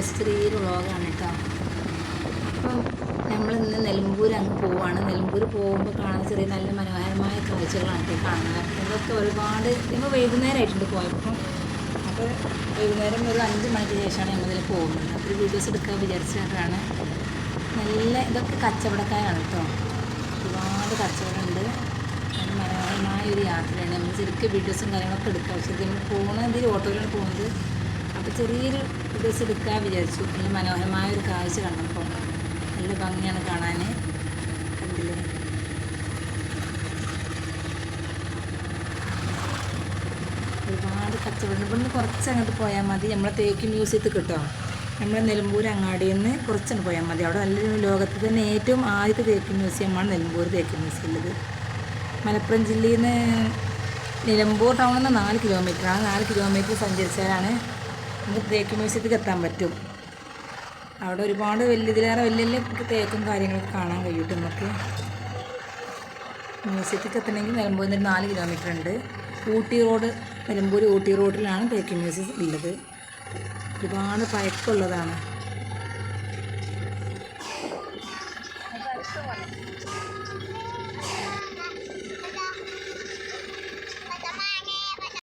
Videos, ചെറിയൊരു വ്ളോഗാണ് കേട്ടോ. അപ്പം നമ്മളിന്ന് നിലമ്പൂർ അങ്ങ് പോവുകയാണ്. നിലമ്പൂർ പോകുമ്പോൾ കാണുന്ന ചെറിയ നല്ല മനോഹരമായ കാഴ്ചകളാണ് കേട്ടോ കാണുന്നത്. ഇതൊക്കെ ഒരുപാട് നമ്മൾ വൈകുന്നേരമായിട്ടുണ്ട് പോയപ്പോൾ. അപ്പോൾ വൈകുന്നേരം ഒരു 5 മണിക്ക് ശേഷമാണ് നമ്മളിതിൽ പോകുന്നത്. അപ്പോൾ വീഡിയോസ് എടുക്കാൻ വിചാരിച്ചിട്ടാണ്. നല്ല ഇതൊക്കെ കച്ചവടക്കാരാണ് കേട്ടോ. ഒരുപാട് കച്ചവടമുണ്ട്. നല്ല മനോഹരമായ ഒരു യാത്രയാണ്. നമ്മൾ ശരിക്കും വീഡിയോസും കാര്യങ്ങളൊക്കെ എടുക്കാം. പക്ഷേ നമ്മൾ പോകുന്നത് ഓട്ടോയിലാണ് പോകുന്നത്. അപ്പോൾ ചെറിയൊരു വീഡിയോസ് എടുക്കാൻ വിചാരിച്ചു. നല്ല മനോഹരമായ ഒരു കാഴ്ച കണ്ടപ്പോൾ നല്ല ഭംഗിയാണ് കാണാൻ. കണ്ടില്ലേ? ഒരുപാട് കച്ചവടം. ഇവിടുന്ന് കുറച്ച് അങ്ങോട്ട് പോയാൽ മതി. നമ്മളെ തേക്ക് മ്യൂസിയത്തിൽ കിട്ടും. നമ്മളെ നിലമ്പൂർ അങ്ങാടിയിൽ നിന്ന് കുറച്ചങ്ങ് പോയാൽ മതി. അവിടെ നല്ലൊരു ലോകത്തിൽ തന്നെ ഏറ്റവും ആദ്യത്തെ തേക്ക് മ്യൂസിയമാണ് നിലമ്പൂർ തേക്ക് മ്യൂസിയം ഉള്ളത്. മലപ്പുറം ജില്ലയിൽ നിന്ന് നിലമ്പൂർ ടൗണിൽ നിന്ന് 4 കിലോമീറ്ററാണ്. 4 കിലോമീറ്റർ സഞ്ചരിച്ചാലാണ് നമുക്ക് തേക്ക് മ്യൂസിയത്തിൽ എത്താൻ പറ്റും. അവിടെ ഒരുപാട് ഇതിലേറെ വലിയ തേക്കും കാര്യങ്ങളൊക്കെ കാണാൻ കഴിയും. നമുക്ക് മ്യൂസിയത്തിൽ എത്തണമെങ്കിൽ നിലമ്പൂരിൽ നിന്ന് 4 കിലോമീറ്റർ ഉണ്ട്. ഊട്ടി റോഡ്, നിലമ്പൂർ ഊട്ടി റോഡിലാണ് തേക്ക് മ്യൂസിയം ഉള്ളത്. ഒരുപാട് പഴക്കമുള്ളതാണ്.